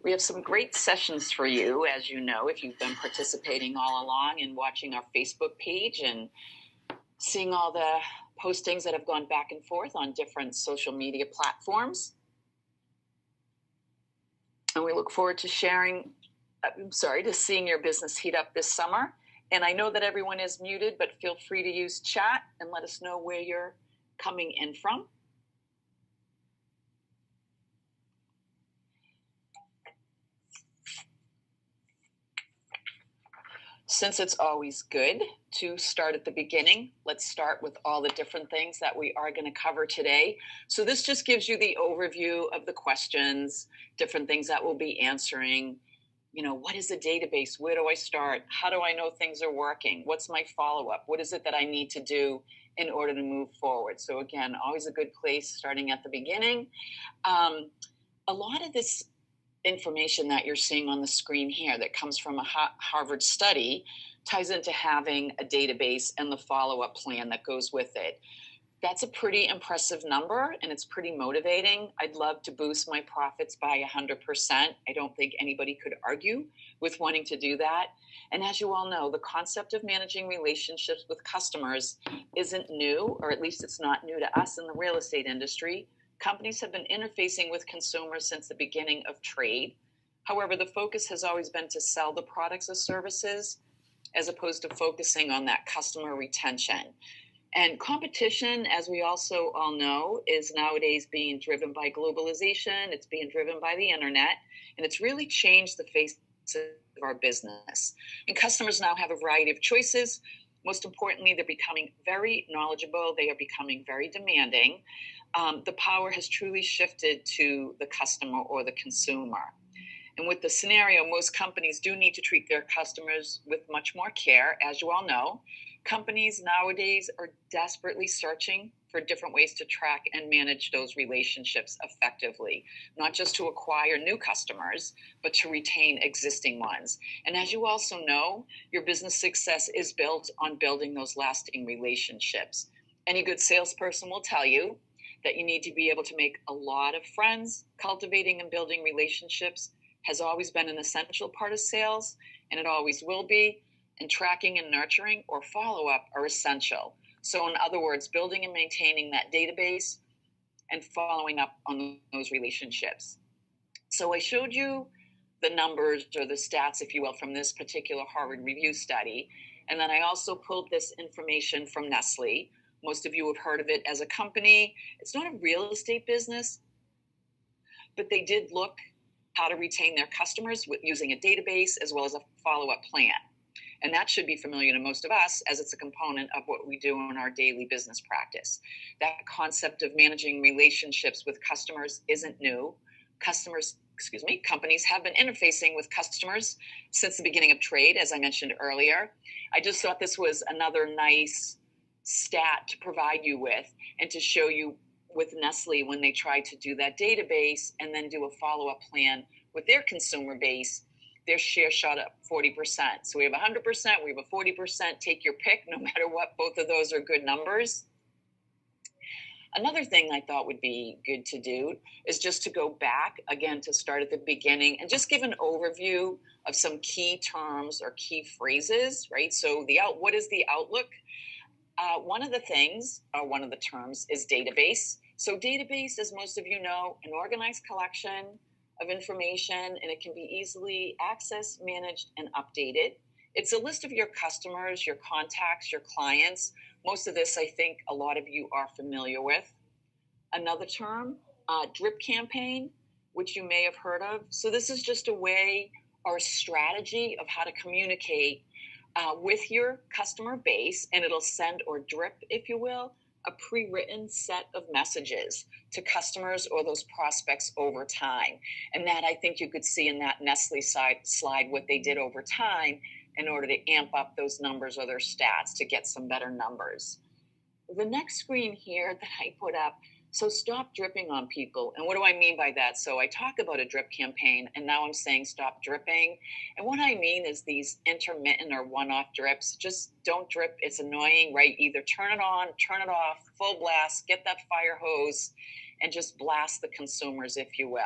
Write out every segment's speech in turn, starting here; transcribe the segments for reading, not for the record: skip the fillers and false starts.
We have some great sessions for you, as you know, if you've been participating all along and watching our Facebook page and seeing all the postings that have gone back and forth on different social media platforms. And we look forward to seeing your business heat up this summer. And I know that everyone is muted, but feel free to use chat and let us know where you're coming in from. Since it's always good to start at the beginning, let's start with all the different things that we are going to cover today. So this just gives you the overview of the questions, different things that we'll be answering. You know, what is a database? Where do I start? How do I know things are working? What's my follow-up? What is it that I need to do in order to move forward? So again, always a good place starting at the beginning. A lot of this information that you're seeing on the screen here that comes from a Harvard study ties into having a database and the follow-up plan that goes with it. That's a pretty impressive number and it's pretty motivating. I'd love to boost my profits by 100%. I don't think anybody could argue with wanting to do that. And as you all know, the concept of managing relationships with customers isn't new, or at least it's not new to us in the real estate industry. Companies have been interfacing with consumers since the beginning of trade. However, the focus has always been to sell the products or services as opposed to focusing on that customer retention. And competition, as we also all know, is nowadays being driven by globalization. It's being driven by the internet, and it's really changed the face of our business. And customers now have a variety of choices. Most importantly, they're becoming very knowledgeable. They are becoming very demanding. The power has truly shifted to the customer or the consumer. And with the scenario, most companies do need to treat their customers with much more care. As you all know, companies nowadays are desperately searching for different ways to track and manage those relationships effectively, not just to acquire new customers, but to retain existing ones. And as you also know, your business success is built on building those lasting relationships. Any good salesperson will tell you that you need to be able to make a lot of friends. Cultivating and building relationships has always been an essential part of sales, and it always will be. And tracking and nurturing or follow-up are essential. So in other words, building and maintaining that database and following up on those relationships. So I showed you the numbers or the stats, if you will, from this particular Harvard Review study. And then I also pulled this information from Nestle. Most of you have heard of it as a company. It's not a real estate business, but they did look how to retain their customers with using a database as well as a follow-up plan. And that should be familiar to most of us as it's a component of what we do in our daily business practice. That concept of managing relationships with customers isn't new. Companies have been interfacing with customers since the beginning of trade, as I mentioned earlier. I just thought this was another nice stat to provide you with and to show you with Nestle when they tried to do that database and then do a follow-up plan with their consumer base, their share shot up 40%. So we have 100%, we have a 40%, take your pick, no matter what, both of those are good numbers. Another thing I thought would be good to do is just to go back again to start at the beginning and just give an overview of some key terms or key phrases, right? So what is the outlook? One of the terms is database. So database, as most of you know, an organized collection of information, and it can be easily accessed, managed, and updated. It's a list of your customers, your contacts, your clients. Most of this, I think, a lot of you are familiar with. Another term, drip campaign, which you may have heard of. So this is just a way or a strategy of how to communicate with your customer base, and it'll send or drip, if you will, a pre-written set of messages to customers or those prospects over time. And that I think you could see in that Nestle slide what they did over time in order to amp up those numbers or their stats to get some better numbers. The next screen here that I put up, so stop dripping on people. And what do I mean by that? So I talk about a drip campaign, and now I'm saying stop dripping. And what I mean is these intermittent or one-off drips. Just don't drip. It's annoying, right? Either turn it on, turn it off, full blast, get that fire hose, and just blast the consumers, if you will.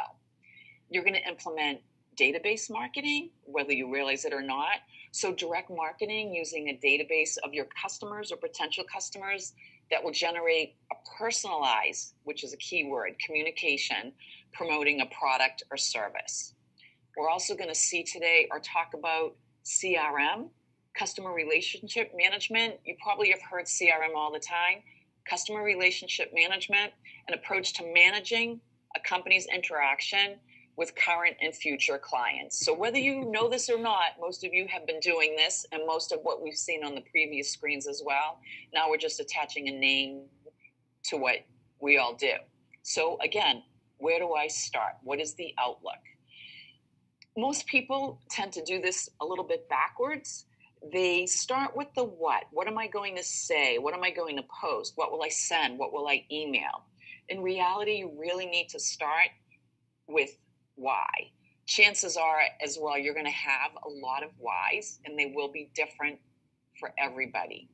You're going to implement database marketing, whether you realize it or not. So direct marketing using a database of your customers or potential customers that will generate a personalized, which is a key word, communication, promoting a product or service. We're also going to see today or talk about CRM, customer relationship management. You probably have heard CRM all the time. Customer relationship management, an approach to managing a company's interaction with current and future clients. So whether you know this or not, most of you have been doing this, and most of what we've seen on the previous screens as well. Now we're just attaching a name to what we all do. So again, where do I start? What is the outlook? Most people tend to do this a little bit backwards. They start with the what. What am I going to say? What am I going to post? What will I send? What will I email? In reality, you really need to start with why. Chances are as well, you're going to have a lot of whys, and they will be different for everybody.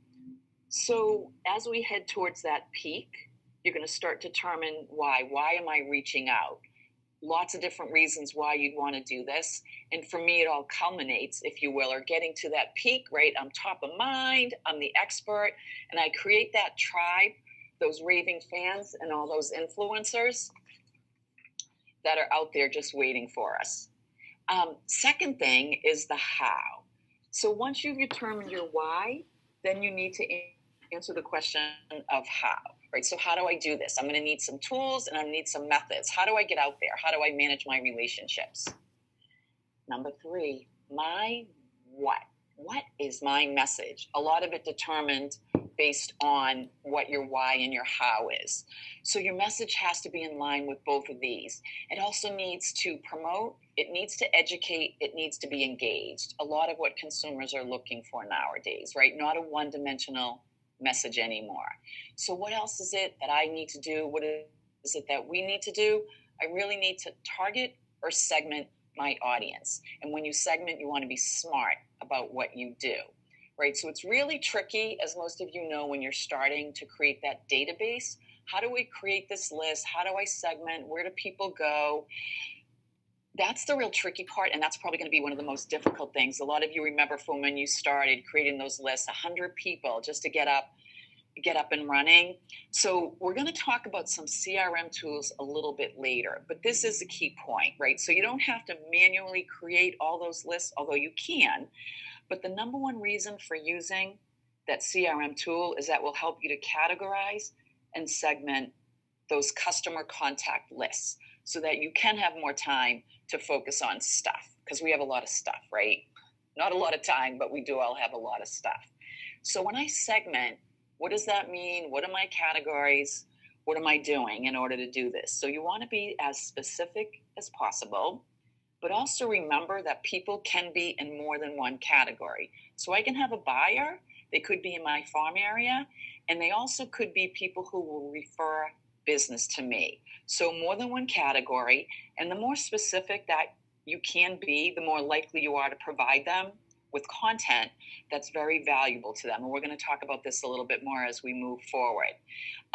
So as we head towards that peak, you're going to start to determine why. Why am I reaching out? Lots of different reasons why you'd want to do this. And for me, it all culminates, if you will, or getting to that peak, right? I'm top of mind, I'm the expert, and I create that tribe, those raving fans and all those influencers that are out there just waiting for us. Second thing is the how. So once you've determined your why, then you need to answer the question of how, right? So how do I do this? I'm going to need some tools and I need some methods. How do I get out there? How do I manage my relationships? Number 3, my what? What is my message? A lot of it determined based on what your why and your how is. So your message has to be in line with both of these. It also needs to promote, it needs to educate, it needs to be engaged. A lot of what consumers are looking for nowadays, right? Not a one-dimensional message anymore. So what else is it that I need to do? What is it that we need to do? I really need to target or segment my audience. And when you segment, you want to be smart about what you do. Right, so it's really tricky, as most of you know, when you're starting to create that database. How do we create this list? How do I segment? Where do people go? That's the real tricky part, and that's probably going to be one of the most difficult things. A lot of you remember from when you started creating those lists, 100 people just to get up and running. So we're going to talk about some CRM tools a little bit later, but this is a key point, right? So you don't have to manually create all those lists, although you can. But the number one reason for using that CRM tool is that will help you to categorize and segment those customer contact lists so that you can have more time to focus on stuff, because we have a lot of stuff, right? Not a lot of time, but we do all have a lot of stuff. So when I segment, what does that mean? What are my categories? What am I doing in order to do this? So you want to be as specific as possible. But also remember that people can be in more than one category. So I can have a buyer, they could be in my farm area, and they also could be people who will refer business to me. So more than one category, and the more specific that you can be, the more likely you are to provide them with content that's very valuable to them. And we're going to talk about this a little bit more as we move forward.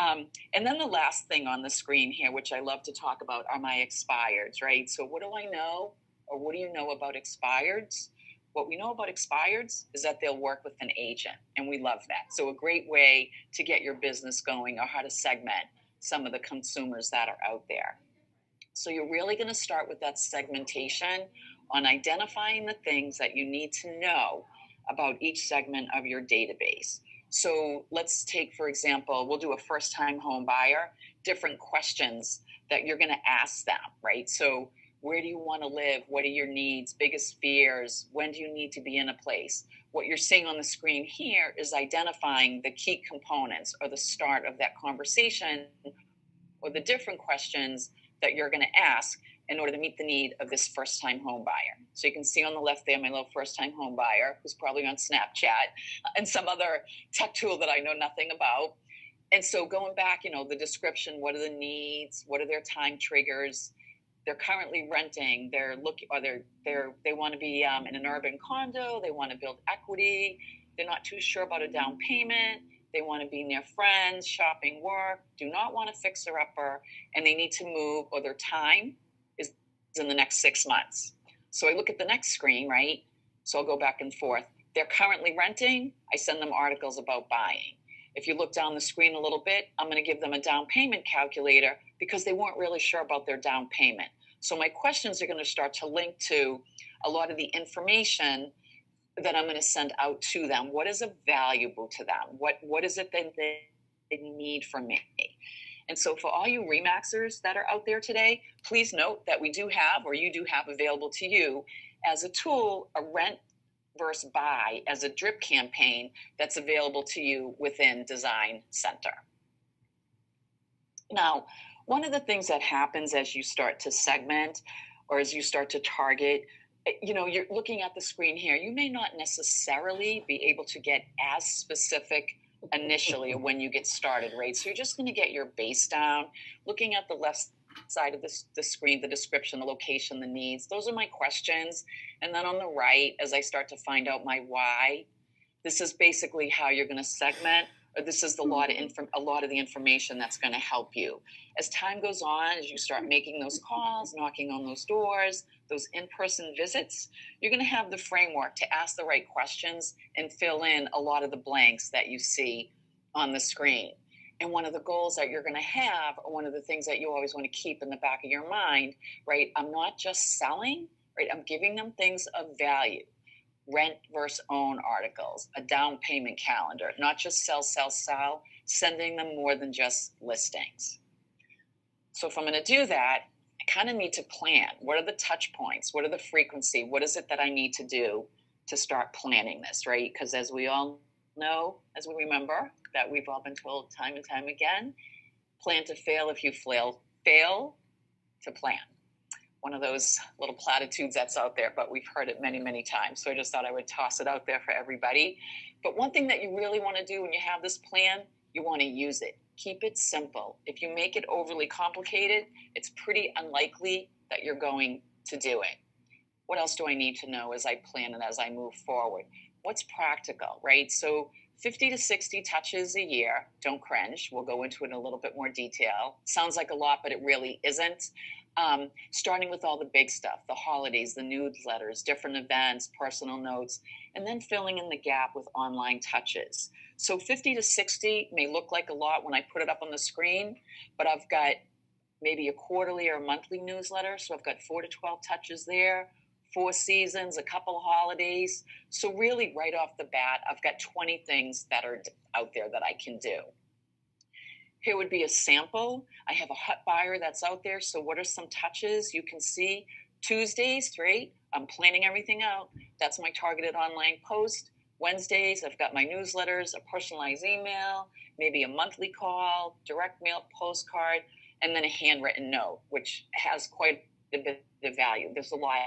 And then the last thing on the screen here, which I love to talk about, are my expireds, right? So what do I know, or what do you know about expireds? What we know about expireds is that they'll work with an agent, and we love that. So a great way to get your business going, or how to segment some of the consumers that are out there. So you're really going to start with that segmentation on identifying the things that you need to know about each segment of your database. So let's take, for example, we'll do a first-time home buyer, different questions that you're going to ask them, right? So where do you want to live? What are your needs, biggest fears? When do you need to be in a place? What you're seeing on the screen here is identifying the key components or the start of that conversation, or the different questions that you're going to ask in order to meet the need of this first-time home buyer. So you can see on the left there, my little first-time home buyer, who's probably on Snapchat and some other tech tool that I know nothing about. And so going back, the description, what are the needs? What are their time triggers? They're currently renting. They're looking, or they want to be in an urban condo. They want to build equity. They're not too sure about a down payment. They want to be near friends, shopping, work, do not want a fixer-upper, and they need to move, or their time is in the next 6 months. So I look at the next screen, right? So I'll go back and forth. They're currently renting. I send them articles about buying. If you look down the screen a little bit, I'm going to give them a down payment calculator because they weren't really sure about their down payment. So my questions are going to start to link to a lot of the information that I'm going to send out to them. What is valuable to them? What is it that they need from me? And so for all you Remaxers that are out there today, please note that we do have, or you do have available to you as a tool, a rent versus buy as a drip campaign that's available to you within Design Center. Now, one of the things that happens as you start to segment or as you start to target, you're looking at the screen here, you may not necessarily be able to get as specific initially when you get started, right? So you're just going to get your base down, looking at the left side of the screen, the description, the location, the needs. Those are my questions. And then on the right, as I start to find out my why, this is basically how you're going to segment, or this is a lot of the information that's going to help you. As time goes on, as you start making those calls, knocking on those doors, those in-person visits, you're going to have the framework to ask the right questions and fill in a lot of the blanks that you see on the screen. And one of the goals that you're going to have, or one of the things that you always want to keep in the back of your mind, right? I'm not just selling, right? I'm giving them things of value. Rent versus own articles, a down payment calendar, not just sell, sending them more than just listings. So if I'm going to do that, I kind of need to plan. What are the touch points? What are the frequency? What is it that I need to do to start planning this, right? Because as we all know, as we remember, that we've all been told time and time again, plan to fail if you fail to plan. One of those little platitudes that's out there, but we've heard it many, many times. So I just thought I would toss it out there for everybody. But one thing that you really want to do when you have this plan, you want to use it. Keep it simple. If you make it overly complicated, it's pretty unlikely that you're going to do it. What else do I need to know as I plan and as I move forward? What's practical, right? So 50 to 60 touches a year. Don't cringe. We'll go into it in a little bit more detail. Sounds like a lot, but it really isn't. Starting with all the big stuff, the holidays, the newsletters, different events, personal notes, and then filling in the gap with online touches. So 50 to 60 may look like a lot when I put it up on the screen, but I've got maybe a quarterly or monthly newsletter. So I've got 4 to 12 touches there, 4 seasons, a couple of holidays. So really right off the bat, I've got 20 things that are out there that I can do. Here would be a sample. I have a hot buyer that's out there. So what are some touches you can see? Tuesdays, right? I'm planning everything out. That's my targeted online post. Wednesdays, I've got my newsletters, a personalized email, maybe a monthly call, direct mail postcard, and then a handwritten note, which has quite a bit of value. There's a lot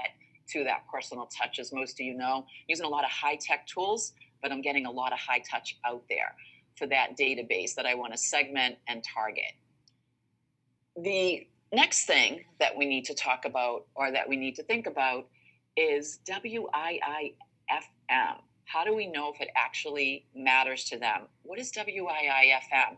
to that personal touch, as most of you know. Using a lot of high-tech tools, but I'm getting a lot of high touch out there for that database that I want to segment and target. The next thing that we need to talk about, or that we need to think about, is WIIFM. How do we know if it actually matters to them? What is WIIFM?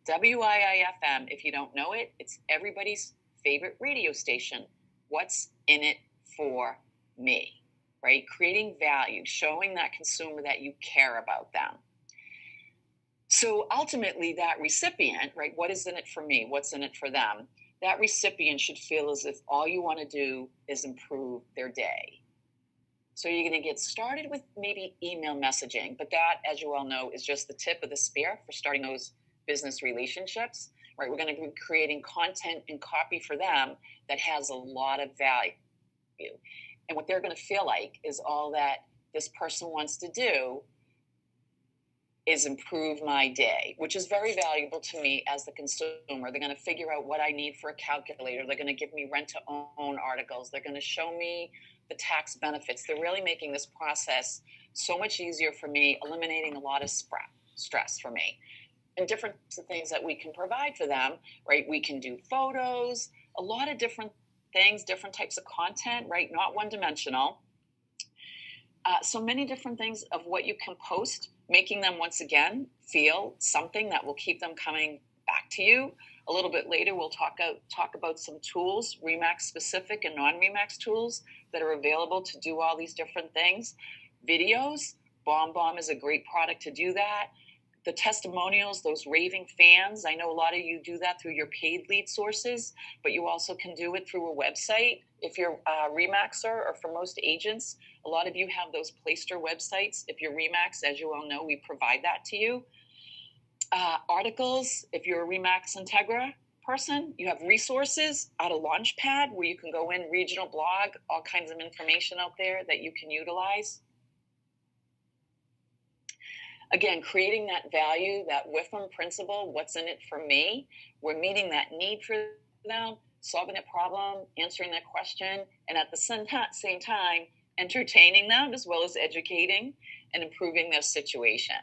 WIIFM, if you don't know it, it's everybody's favorite radio station. What's in it for me, right? Creating value, showing that consumer that you care about them. So ultimately that recipient, right, what is in it for me? What's in it for them? That recipient should feel as if all you want to do is improve their day. So you're going to get started with maybe email messaging, but that, as you all know, is just the tip of the spear for starting those business relationships, right? We're going to be creating content and copy for them that has a lot of value. And what they're going to feel like is all that this person wants to do is improve my day, which is very valuable to me as the consumer. They're going to figure out what I need for a calculator. They're going to give me rent to own articles. They're going to show me the tax benefits. They're really making this process so much easier for me, eliminating a lot of stress for me. And different things that we can provide for them, right? We can do photos, a lot of different things, different types of content, right? Not one-dimensional. So many different things of what you can post, making them once again feel something that will keep them coming back to you. A little bit later, we'll talk about some tools, Remax specific and non-Remax tools that are available to do all these different things. Videos, BombBomb is a great product to do that. The testimonials, those raving fans, I know a lot of you do that through your paid lead sources, but you also can do it through a website. If you're a Remaxer, or for most agents, a lot of you have those Playster websites. If you're Remax, as you all know, we provide that to you. Articles, if you're a Remax Integra person, you have resources out of Launchpad where you can go in, regional blog, all kinds of information out there that you can utilize. Again, creating that value, that Witham principle, what's in it for me? We're meeting that need for them, solving a problem, answering that question, and at the same time, entertaining them as well as educating and improving their situation.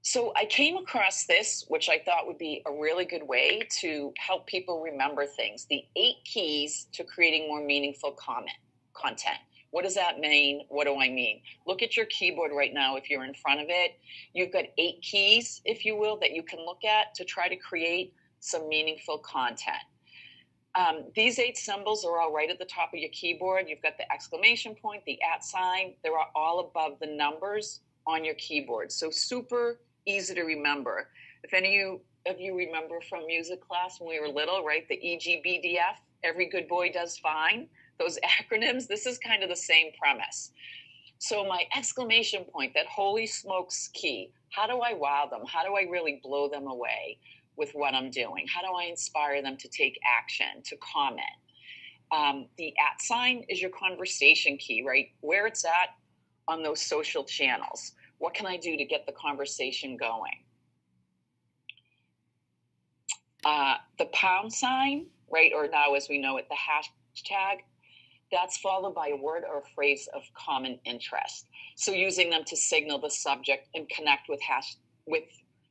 So I came across this, which I thought would be a really good way to help people remember things. The 8 keys to creating more meaningful content. What does that mean? What do I mean? Look at your keyboard right now if you're in front of it. You've got 8 keys, if you will, that you can look at to try to create some meaningful content. These 8 symbols are all right at the top of your keyboard. You've got the exclamation point, the @ sign. They're all above the numbers on your keyboard. So super easy to remember. If any of you remember from music class when we were little, right? The EGBDF, every good boy does fine. Those acronyms, this is kind of the same premise. So my exclamation point, that holy smokes key, how do I wow them? How do I really blow them away with what I'm doing? How do I inspire them to take action, to comment? The @ sign is your conversation key, right? Where it's at on those social channels. What can I do to get the conversation going? The pound sign, right? Or now as we know it, the hashtag, that's followed by a word or a phrase of common interest. So using them to signal the subject and connect with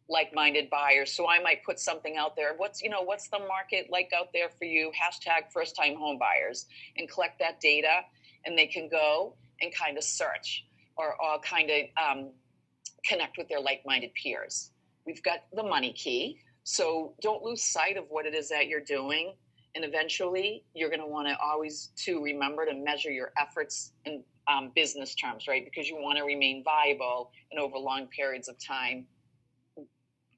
like-minded buyers. So I might put something out there. What's the market like out there for you? Hashtag first-time home buyers, and collect that data, and they can go and kind of search or kind of connect with their like-minded peers. We've got the money key. So don't lose sight of what it is that you're doing. And eventually you're going to want to always remember to measure your efforts in business terms, right? Because you want to remain viable and over long periods of time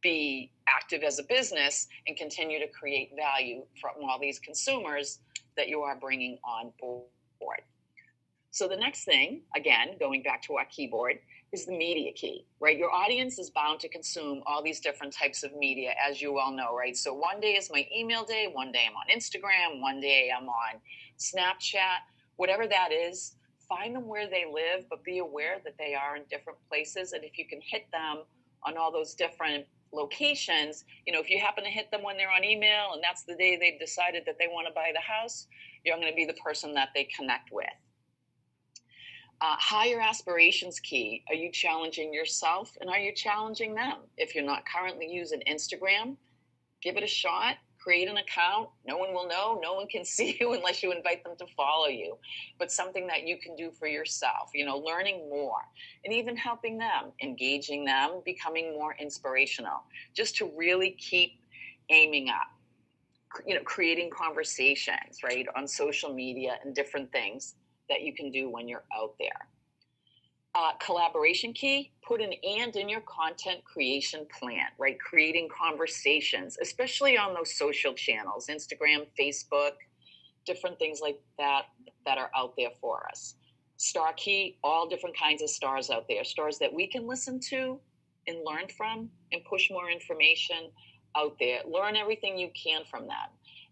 be active as a business and continue to create value from all these consumers that you are bringing on board. So the next thing, again, going back to our keyboard, is the media key, right? Your audience is bound to consume all these different types of media, as you all know, right? So one day is my email day, one day I'm on Instagram, one day I'm on Snapchat, whatever that is, find them where they live, but be aware that they are in different places. And if you can hit them on all those different locations, if you happen to hit them when they're on email and that's the day they've decided that they want to buy the house, you're going to be the person that they connect with. Higher aspirations key. Are you challenging yourself and are you challenging them? If you're not currently using Instagram, give it a shot. Create an account. No one will know. No one can see you unless you invite them to follow you. But something that you can do for yourself, learning more and even helping them, engaging them, becoming more inspirational, just to really keep aiming up, creating conversations, right, on social media and different things that you can do when you're out there. Collaboration key, put an and in your content creation plan, right? Creating conversations, especially on those social channels, Instagram, Facebook, different things like that are out there for us. Star key, all different kinds of stars out there, stars that we can listen to and learn from and push more information out there. Learn everything you can from them.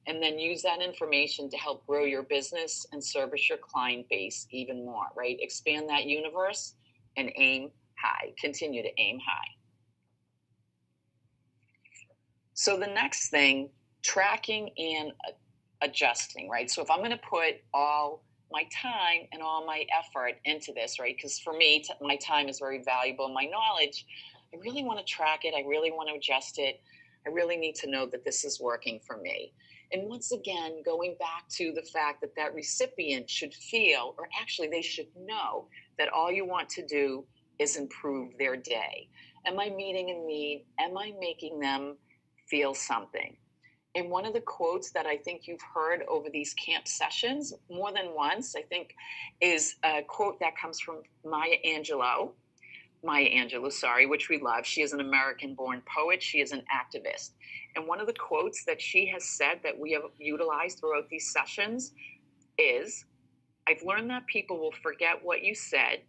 And then use that information to help grow your business and service your client base even more, right? Expand that universe and aim high. Continue to aim high. So the next thing, tracking and adjusting, right? So if I'm going to put all my time and all my effort into this, right? Because for me, my time is very valuable. My knowledge, I really want to track it. I really want to adjust it. I really need to know that this is working for me. And once again, going back to the fact that recipient should feel, or actually they should know, that all you want to do is improve their day. Am I meeting a need? Am I making them feel something. And one of the quotes that I think you've heard over these camp sessions more than once, I think, is a quote that comes from Maya Angelou, which we love. She is an American-born poet. She is an activist. And one of the quotes that she has said that we have utilized throughout these sessions is, I've learned that people will forget what you said,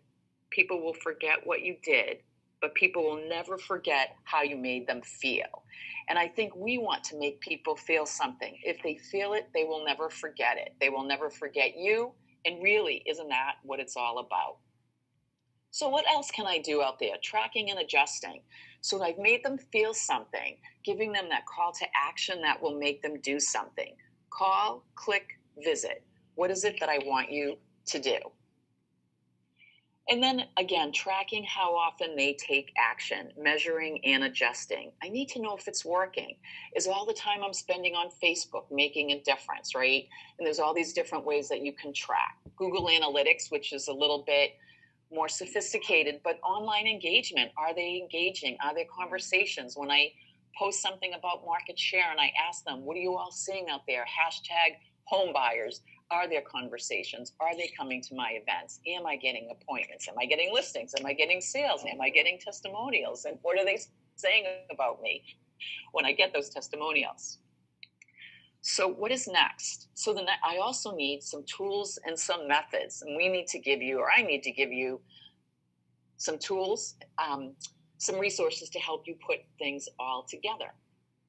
people will forget what you did, but people will never forget how you made them feel. And I think we want to make people feel something. If they feel it, they will never forget it. They will never forget you. And really, isn't that what it's all about? So what else can I do out there? Tracking and adjusting. So I've made them feel something, giving them that call to action that will make them do something. Call, click, visit. What is it that I want you to do? And then again, tracking how often they take action, measuring and adjusting. I need to know if it's working. Is all the time I'm spending on Facebook making a difference, right? And there's all these different ways that you can track. Google Analytics, which is a little bit more sophisticated, but online engagement. Are they engaging? Are there conversations? When I post something about market share and I ask them, what are you all seeing out there? Hashtag home buyers. Are there conversations? Are they coming to my events? Am I getting appointments? Am I getting listings? Am I getting sales? Am I getting testimonials? And what are they saying about me when I get those testimonials? So what is next? So I also need some tools and some methods. And we need to give you, or I need to give you some tools, some resources to help you put things all together.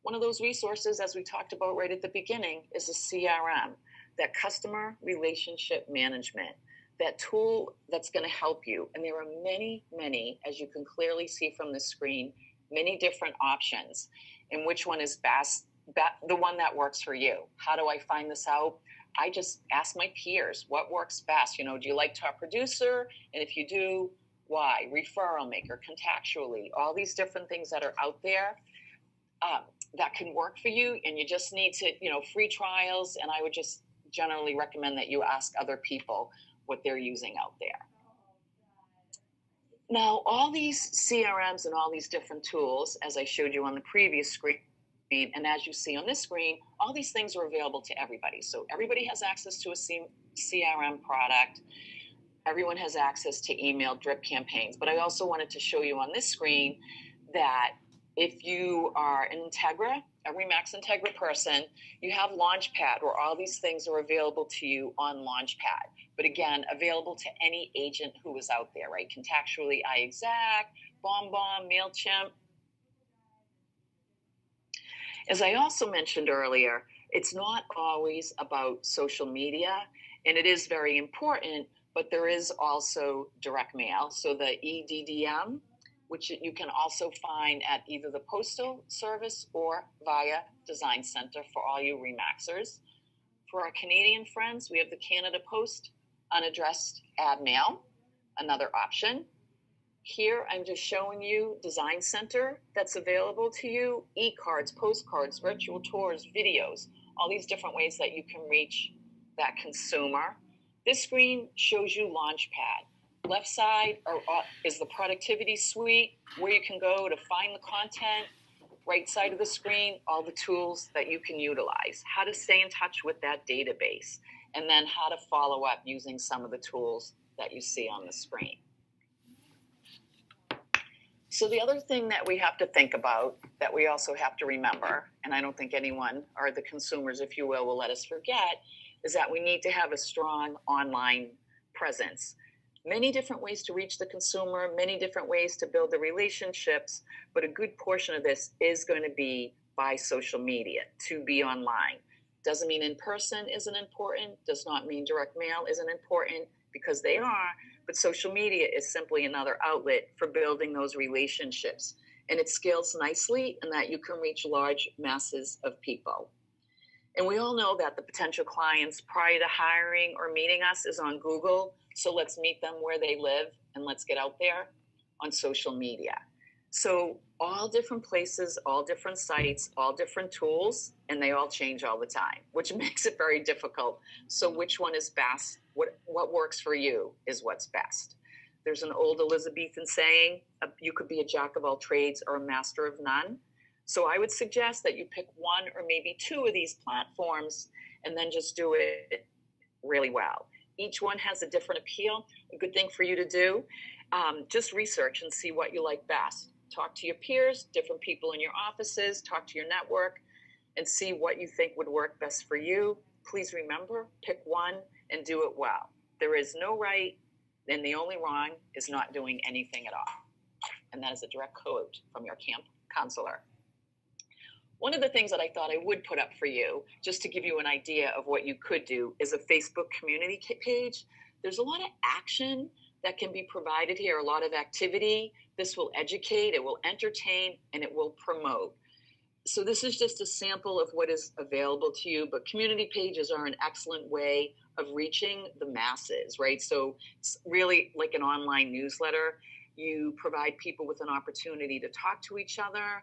One of those resources, as we talked about right at the beginning, is a CRM. That customer relationship management, that tool that's going to help you. And there are many, many, as you can clearly see from the screen, many different options. And which one is best, the one that works for you? How do I find this out? I just ask my peers, what works best? Do you like Top Producer? And if you do, why? Referral Maker, Contactually, all these different things that are out there that can work for you. And you just need to, free trials. And I would just generally recommend that you ask other people what they're using out there. Now, all these CRMs and all these different tools, as I showed you on the previous screen, and as you see on this screen, all these things are available to everybody. So everybody has access to a CRM product. Everyone has access to email drip campaigns. But I also wanted to show you on this screen that if you are an Integra, a Remax Integra person, you have Launchpad, where all these things are available to you on Launchpad. But again, available to any agent who is out there, right? Contactually, iExact, BombBomb, MailChimp. As I also mentioned earlier, it's not always about social media, and it is very important, but there is also direct mail. So the EDDM, which you can also find at either the Postal Service or via Design Center for all you Remaxers. For our Canadian friends, we have the Canada Post unaddressed ad mail, another option. Here, I'm just showing you Design Center that's available to you, e-cards, postcards, virtual tours, videos, all these different ways that you can reach that consumer. This screen shows you Launchpad. Left side is the productivity suite, where you can go to find the content. Right side of the screen, all the tools that you can utilize, how to stay in touch with that database, and then how to follow up using some of the tools that you see on the screen. So the other thing that we have to think about, that we also have to remember, and I don't think anyone, or the consumers, if you will let us forget, is that we need to have a strong online presence. Many different ways to reach the consumer, many different ways to build the relationships, but a good portion of this is going to be by social media, to be online. Doesn't mean in person isn't important, does not mean direct mail isn't important, because they are, but social media is simply another outlet for building those relationships. And it scales nicely in that you can reach large masses of people. And we all know that the potential clients prior to hiring or meeting us is on Google. So let's meet them where they live, and let's get out there on social media. So all different places, all different sites, all different tools, and they all change all the time, which makes it very difficult. So which one is best? What works for you is what's best. There's an old Elizabethan saying, you could be a jack of all trades or a master of none. So I would suggest that you pick one or maybe two of these platforms and then just do it really well. Each one has a different appeal. A good thing for you to do, just research and see what you like best. Talk to your peers, different people in your offices, talk to your network, and see what you think would work best for you. Please remember, pick one and do it well. There is no right, and the only wrong is not doing anything at all. And that is a direct quote from your camp counselor. One of the things that I thought I would put up for you, just to give you an idea of what you could do, is a Facebook community page. There's a lot of action that can be provided here, a lot of activity. This will educate, it will entertain, and it will promote. So this is just a sample of what is available to you, but community pages are an excellent way of reaching the masses, right? So it's really like an online newsletter. You provide people with an opportunity to talk to each other.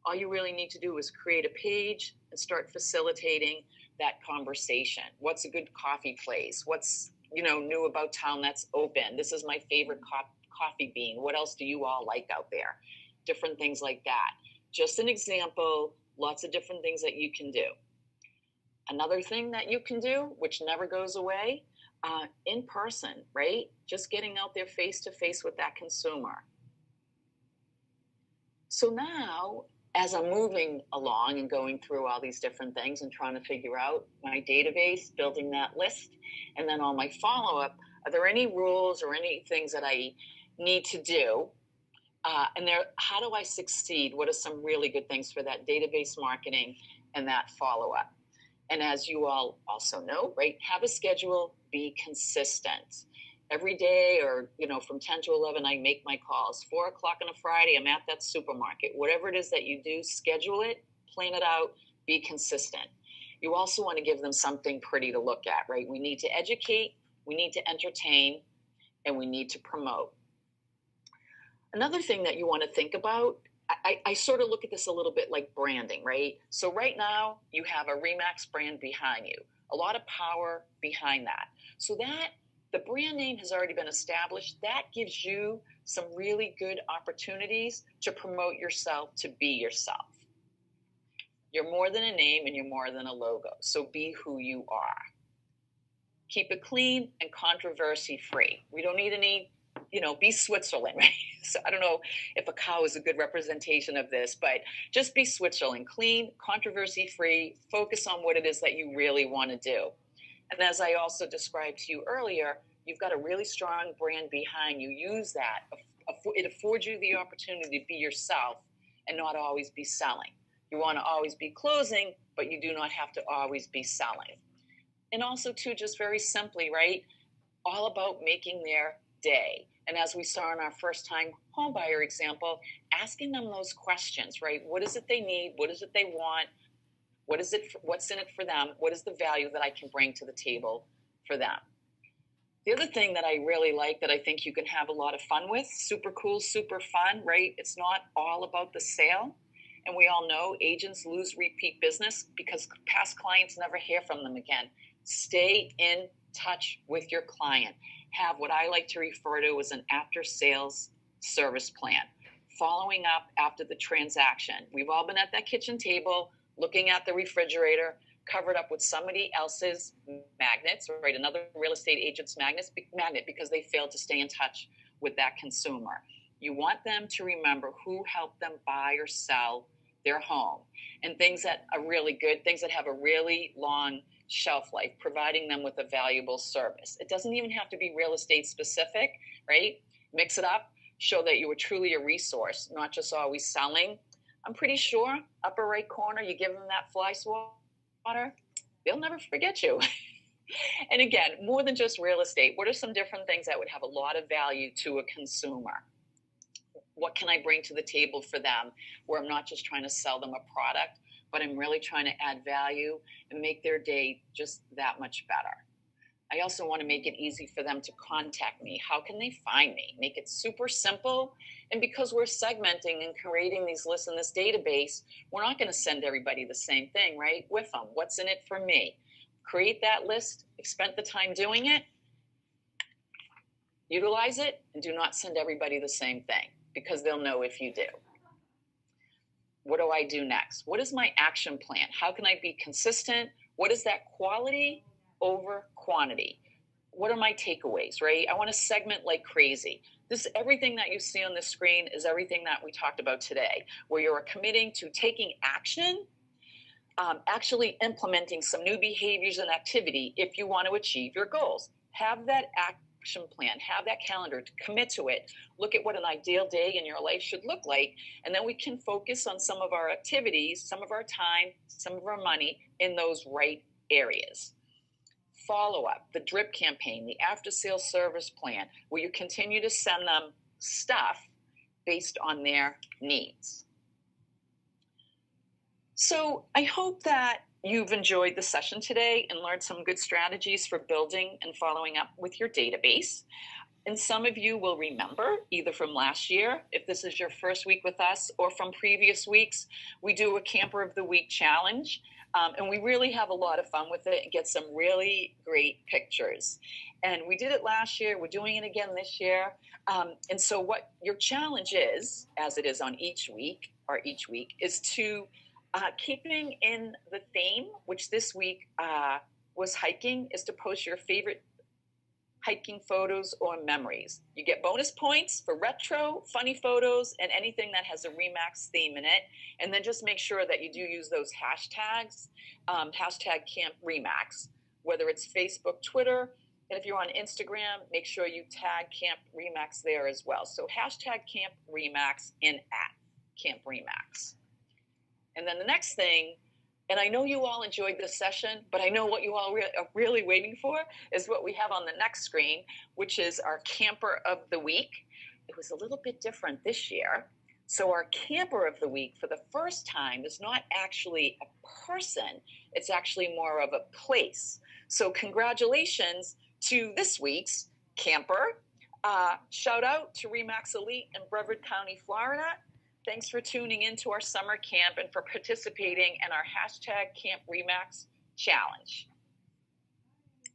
All you really need to do is create a page and start facilitating that conversation. What's a good coffee place? What's new about town that's open? This is my favorite coffee bean. What else do you all like out there? Different things like that. Just an example, lots of different things that you can do. Another thing that you can do, which never goes away, in person, right? Just getting out there face to face with that consumer. So now, as I'm moving along and going through all these different things and trying to figure out my database, building that list, and then on my follow-up, are there any rules or any things that I need to do? How do I succeed? What are some really good things for that database marketing and that follow-up? And as you all also know, right, have a schedule, be consistent. Every day or, from 10 to 11, I make my calls. 4 o'clock on a Friday, I'm at that supermarket. Whatever it is that you do, schedule it, plan it out, be consistent. You also want to give them something pretty to look at, right? We need to educate, we need to entertain, and we need to promote. Another thing that you want to think about, I sort of look at this a little bit like branding, right? So right now, you have a Remax brand behind you, a lot of power behind that. So that the brand name has already been established. That gives you some really good opportunities to promote yourself, to be yourself. You're more than a name and you're more than a logo. So be who you are. Keep it clean and controversy free. We don't need any, be Switzerland, right? So I don't know if a cow is a good representation of this, but just be Switzerland, clean, controversy free, focus on what it is that you really want to do. And as I also described to you earlier, you've got a really strong brand behind you. Use that. It affords you the opportunity to be yourself and not always be selling. You want to always be closing, but you do not have to always be selling. And also, too, just very simply, right, all about making their day. And as we saw in our first-time homebuyer example, asking them those questions, right? What is it they need? What is it they want? What's in it for them? What is the value that I can bring to the table for them? The other thing that I really like that I think you can have a lot of fun with, super cool, super fun, right? It's not all about the sale. And we all know agents lose repeat business because past clients never hear from them again. Stay in touch with your client. Have what I like to refer to as an after-sales service plan. Following up after the transaction. We've all been at that kitchen table, looking at the refrigerator, covered up with somebody else's magnets, right? Another real estate agent's magnet because they failed to stay in touch with that consumer. You want them to remember who helped them buy or sell their home and things that are really good, things that have a really long shelf life, providing them with a valuable service. It doesn't even have to be real estate specific, right? Mix it up, show that you were truly a resource, not just always selling. I'm pretty sure, upper right corner, you give them that fly swatter, they'll never forget you. And again, more than just real estate, what are some different things that would have a lot of value to a consumer? What can I bring to the table for them where I'm not just trying to sell them a product, but I'm really trying to add value and make their day just that much better. I also want to make it easy for them to contact me. How can they find me? Make it super simple. And because we're segmenting and creating these lists in this database, we're not going to send everybody the same thing, right? With them. What's in it for me? Create that list, spend the time doing it, utilize it, and do not send everybody the same thing because they'll know if you do. What do I do next? What is my action plan? How can I be consistent? What is that quality over quantity? What are my takeaways, right? I want to segment like crazy. Everything that you see on the screen is everything that we talked about today, where you're committing to taking action, actually implementing some new behaviors and activity if you want to achieve your goals. Have that action plan, have that calendar, to commit to it, look at what an ideal day in your life should look like, and then we can focus on some of our activities, some of our time, some of our money in those right areas. Follow up, the drip campaign, the after sales service plan, where you continue to send them stuff based on their needs. So I hope that you've enjoyed the session today and learned some good strategies for building and following up with your database. And some of you will remember, either from last year, if this is your first week with us, or from previous weeks, we do a Camper of the Week challenge. And we really have a lot of fun with it and get some really great pictures. And we did it last year. We're doing it again this year. And so what your challenge is, as it is on each week, is to keeping in the theme, which this week was hiking, is to post your favorite hiking photos or memories. You get bonus points for retro, funny photos, and anything that has a Remax theme in it. And then just make sure that you do use those hashtags, hashtag Camp Remax, whether it's Facebook, Twitter, and if you're on Instagram, make sure you tag Camp Remax there as well. So hashtag Camp Remax and at Camp Remax. And then the next thing, and I know you all enjoyed this session, but I know what you all are really waiting for is what we have on the next screen, which is our Camper of the Week. It was a little bit different this year. So our Camper of the Week for the first time is not actually a person, it's actually more of a place. So congratulations to this week's camper. Shout out to Remax Elite in Brevard County, Florida. Thanks for tuning in to our summer camp and for participating in our hashtag Camp Remax challenge.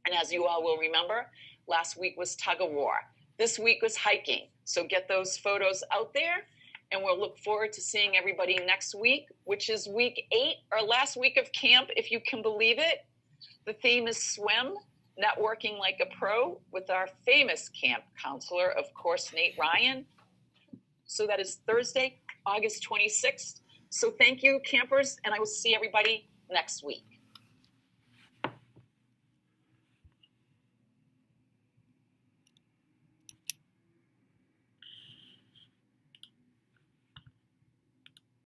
And as you all will remember, last week was tug of war. This week was hiking. So get those photos out there, and we'll look forward to seeing everybody next week, which is week 8, our last week of camp, if you can believe it. The theme is swim, networking like a pro, with our famous camp counselor, of course, Nate Ryan. So that is Thursday, August 26th. So thank you, campers, and I will see everybody next week.